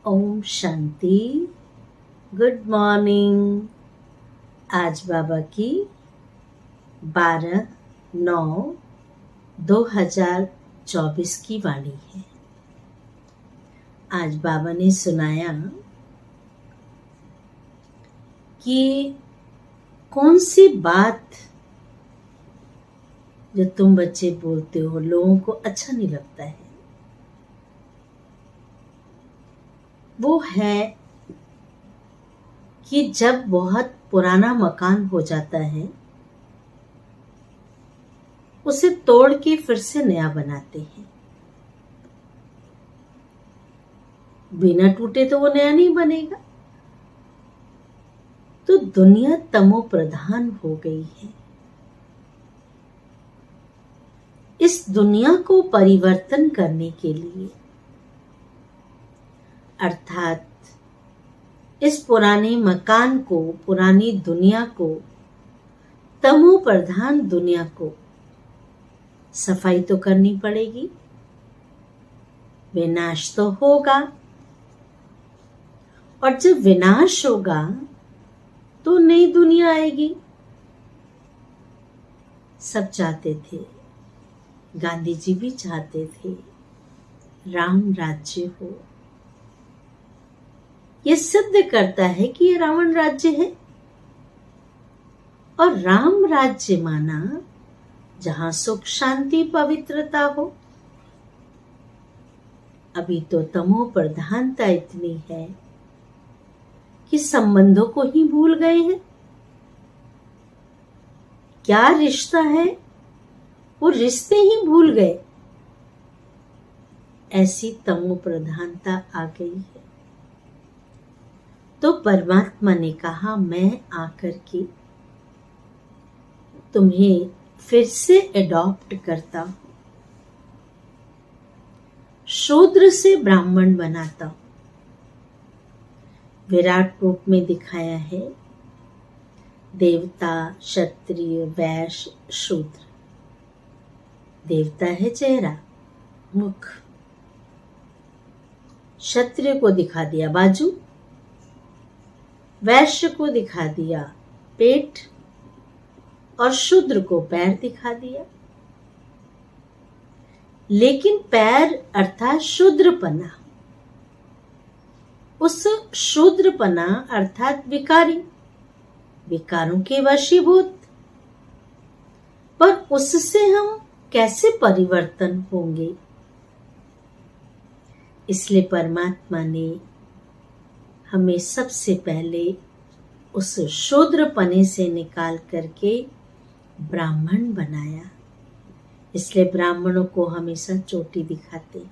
Om Shanti. Good morning. आज बाबा की 12/9/2024 की वाणी है। आज बाबा ने सुनाया कि कौन सी बात जो तुम बच्चे बोलते हो लोगों को अच्छा नहीं लगता है। वो है कि जब बहुत पुराना मकान हो जाता है उसे तोड़ के फिर से नया बनाते हैं। बिना टूटे तो वो नया नहीं बनेगा। तो दुनिया तमो प्रधान हो गई है। इस दुनिया को परिवर्तन करने के लिए, अर्थात इस पुराने मकान को, पुरानी दुनिया को, तमो प्रधान दुनिया को सफाई तो करनी पड़ेगी। विनाश तो होगा, और जब विनाश होगा तो नई दुनिया आएगी। सब चाहते थे, गांधी जी भी चाहते थे राम राज्य हो। ये सिद्ध करता है कि ये रावण राज्य है। और राम राज्य माना जहां सुख शांति पवित्रता हो। अभी तो तमो प्रधानता इतनी है कि संबंधों को ही भूल गए हैं। क्या रिश्ता है वो रिश्ते ही भूल गए। ऐसी तमो प्रधानता आ गई है। तो परमात्मा ने कहा, मैं आकर के तुम्हें फिर से एडॉप्ट करता हूं, शूद्र से ब्राह्मण बनाता हूं। विराट रूप में दिखाया है। देवता, क्षत्रिय, वैश्य, शूद्र। देवता है चेहरा, मुख। क्षत्रिय को दिखा दिया बाजू, वैश्य को दिखा दिया पेट, और शूद्र को पैर दिखा दिया। लेकिन पैर अर्थात शूद्रपना, उस शूद्रपना अर्थात विकारी, विकारों के वशीभूत। पर उससे हम कैसे परिवर्तन होंगे। इसलिए परमात्मा ने हमें सबसे पहले उस शूद्रपने से निकाल करके ब्राह्मण बनाया। इसलिए ब्राह्मणों को हमेशा चोटी दिखाते हैं,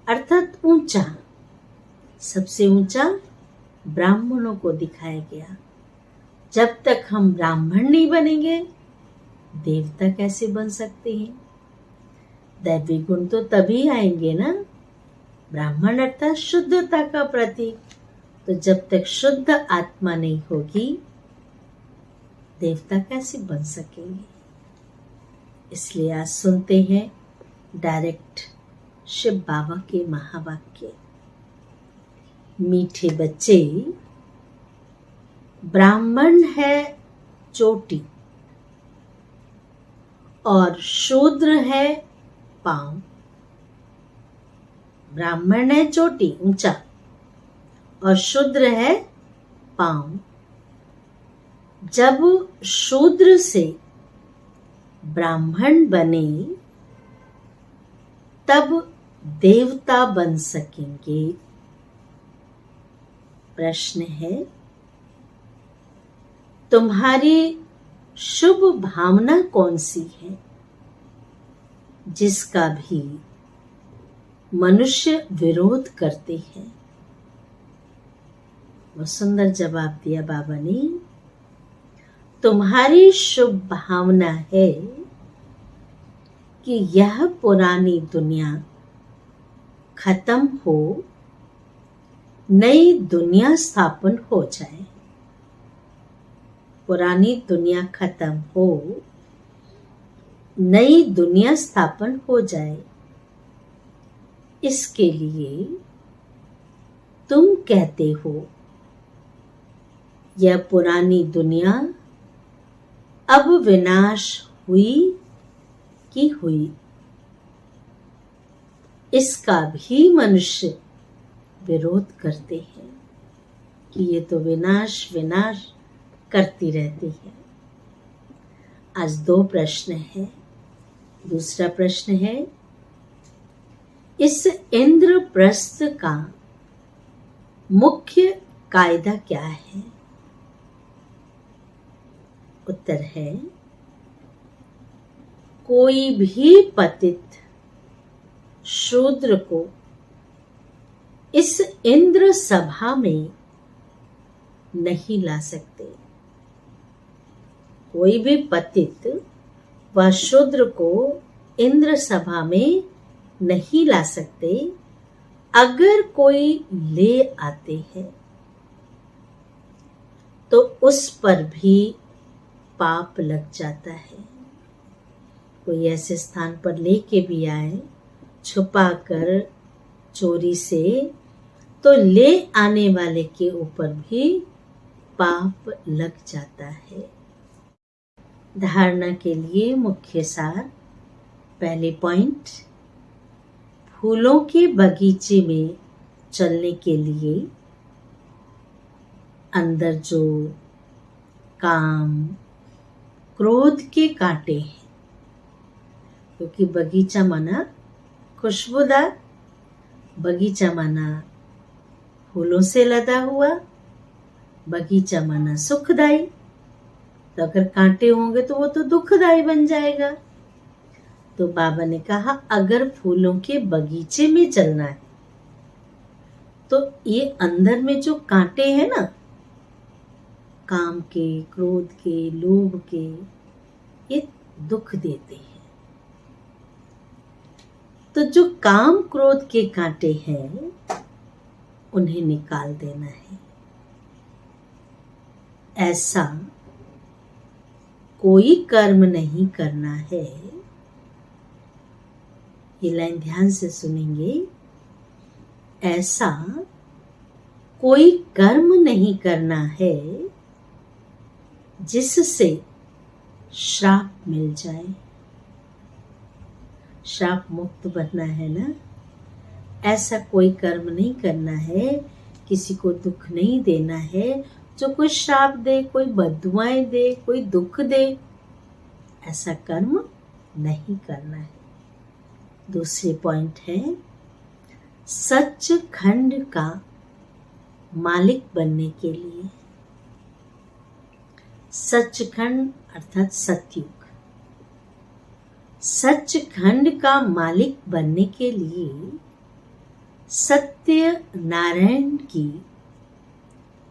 अर्थात ऊंचा। सबसे ऊंचा ब्राह्मणों को दिखाया गया। जब तक हम ब्राह्मण नहीं बनेंगे, देवता कैसे बन सकते हैं। दैवी गुण तो तभी आएंगे ना। ब्राह्मण अर्थात शुद्धता का प्रतीक। तो जब तक शुद्ध आत्मा नहीं होगी, देवता कैसे बन सकेंगे। इसलिए आज सुनते हैं डायरेक्ट शिव बाबा के महावाक्य। मीठे बच्चे, ब्राह्मण है चोटी और शूद्र है पांव। ब्राह्मण है चोटी, ऊंचा, और शूद्र है पांव। जब शूद्र से ब्राह्मण बने तब देवता बन सकेंगे। प्रश्न है, तुम्हारी शुभ भावना कौन सी है जिसका भी मनुष्य विरोध करते हैं। वो सुंदर जवाब दिया बाबा ने। तुम्हारी शुभ भावना है कि यह पुरानी दुनिया खत्म हो, नई दुनिया स्थापन हो जाए। पुरानी दुनिया खत्म हो, नई दुनिया स्थापन हो जाए। इसके लिए तुम कहते हो यह पुरानी दुनिया अब विनाश हुई कि हुई, इसका भी मनुष्य विरोध करते हैं कि ये तो विनाश विनाश करती रहती है। आज 2 प्रश्न है। दूसरा प्रश्न है, इस इंद्रप्रस्थ का मुख्य कायदा क्या है? उत्तर है, कोई भी पतित शूद्र को इस इंद्र सभा में नहीं ला सकते। कोई भी पतित व शूद्र को इंद्र सभा में नहीं ला सकते। अगर कोई ले आते हैं तो उस पर भी पाप लग जाता है। कोई ऐसे स्थान पर लेके भी आए छुपा कर चोरी से, तो ले आने वाले के ऊपर भी पाप लग जाता है। धारणा के लिए मुख्य सार। पहले पॉइंट, फूलों के बगीचे में चलने के लिए अंदर जो काम क्रोध के कांटे हैं, क्योंकि बगीचा माना खुशबूदार, बगीचा माना फूलों से लदा हुआ, बगीचा माना सुखदाई। तो अगर कांटे होंगे तो वो तो दुखदाई बन जाएगा। तो बाबा ने कहा अगर फूलों के बगीचे में चलना है तो ये अंदर में जो कांटे हैं ना, काम के, क्रोध के, लोभ के, ये दुख देते हैं। तो जो काम क्रोध के कांटे हैं उन्हें निकाल देना है। ऐसा कोई कर्म नहीं करना है। ये लाइन ध्यान से सुनेंगे। ऐसा कोई कर्म नहीं करना है जिससे श्राप मिल जाए। श्राप मुक्त बनना है ना। ऐसा कोई कर्म नहीं करना है, किसी को दुख नहीं देना है जो कोई श्राप दे, कोई बद्दुआएं दे, कोई दुख दे। ऐसा कर्म नहीं करना है। दूसरे पॉइंट है, सचखंड का मालिक बनने के लिए। सचखंड अर्थात सतयुग। सचखंड का मालिक बनने के लिए सत्य नारायण की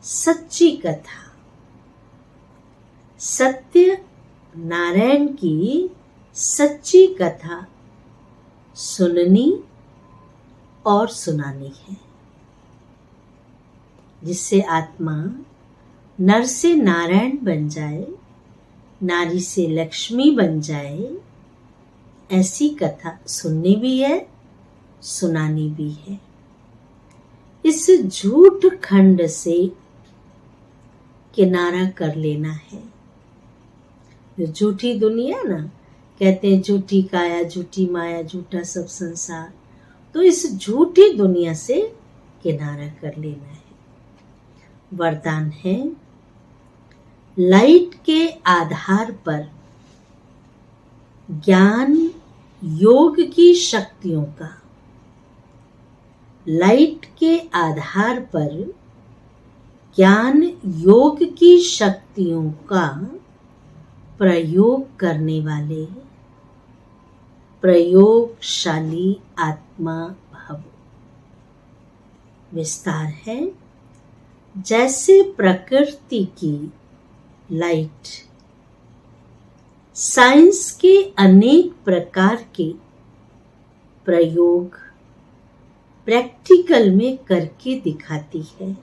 सच्ची कथा, सत्य नारायण की सच्ची कथा सुननी और सुनानी है, जिससे आत्मा नर से नारायण बन जाए, नारी से लक्ष्मी बन जाए। ऐसी कथा सुननी भी है, सुनानी भी है। इस झूठ खंड से किनारा कर लेना है। जो झूठी दुनिया ना, कहते हैं झूठी काया, झूठी माया, झूठा सब संसार। तो इस झूठी दुनिया से किनारा कर लेना है। वरदान है, लाइट के आधार पर ज्ञान योग की शक्तियों का, लाइट के आधार पर ज्ञान योग की शक्तियों का प्रयोग करने वाले प्रयोगशाली आत्मा भव। विस्तार है, जैसे प्रकृति की लाइट साइंस के अनेक प्रकार के प्रयोग प्रैक्टिकल में करके दिखाती है,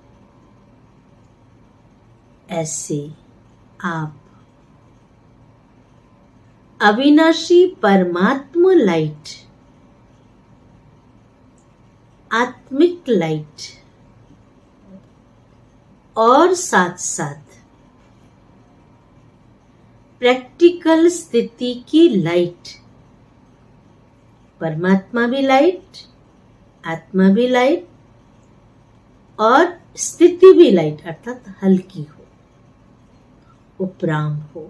ऐसे आप अविनाशी परमात्मा लाइट, आत्मिक लाइट और साथ साथ प्रैक्टिकल स्थिति की लाइट, परमात्मा भी लाइट, आत्मा भी लाइट और स्थिति भी लाइट अर्थात हल्की हो, उपराम हो।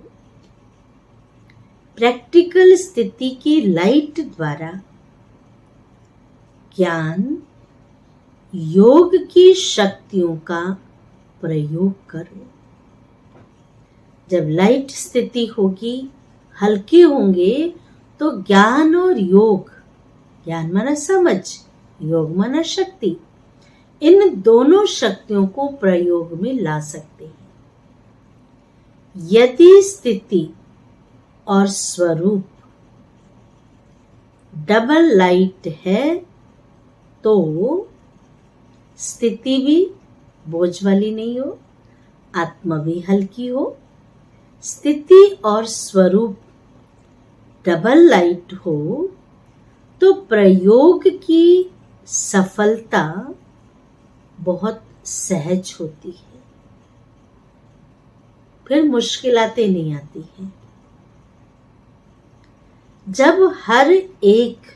प्रैक्टिकल स्थिति की लाइट द्वारा ज्ञान योग की शक्तियों का प्रयोग करो। जब लाइट स्थिति होगी, हल्के होंगे, तो ज्ञान और योग, ज्ञान माना समझ, योग माना शक्ति, इन दोनों शक्तियों को प्रयोग में ला सकते हैं। यदि स्थिति और स्वरूप डबल लाइट है तो स्थिति भी बोझ वाली नहीं हो, आत्मा भी हल्की हो। स्थिति और स्वरूप डबल लाइट हो तो प्रयोग की सफलता बहुत सहज होती है, फिर मुश्किलातें नहीं आती हैं। जब हर एक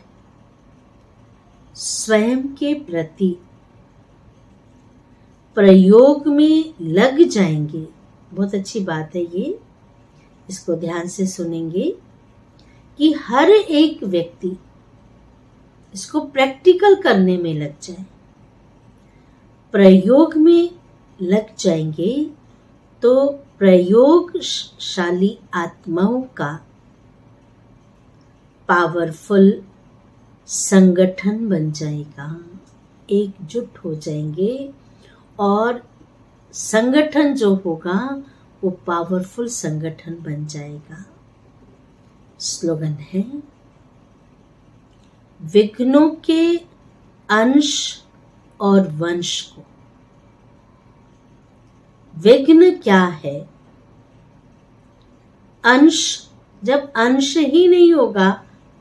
स्वयं के प्रति प्रयोग में लग जाएंगे, बहुत अच्छी बात है ये, इसको ध्यान से सुनेंगे कि हर एक व्यक्ति इसको प्रैक्टिकल करने में लग जाए, प्रयोग में लग जाएंगे तो प्रयोगशाली आत्माओं का पावरफुल संगठन बन जाएगा, एकजुट हो जाएंगे और संगठन जो होगा वो पावरफुल संगठन बन जाएगा। स्लोगन है, विघ्नों के अंश और वंश को। विघ्न क्या है? अंश, जब अंश ही नहीं होगा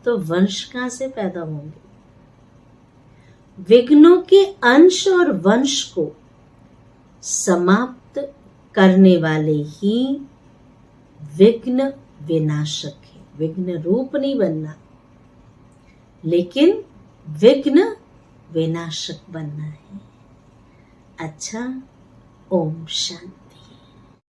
तो वंश कहां से पैदा होंगे? विघ्नों के अंश और वंश को समाप्त करने वाले ही विघ्न विनाशक है। विघ्न रूप नहीं बनना, लेकिन विघ्न विनाशक बनना है। अच्छा, ओम शांति।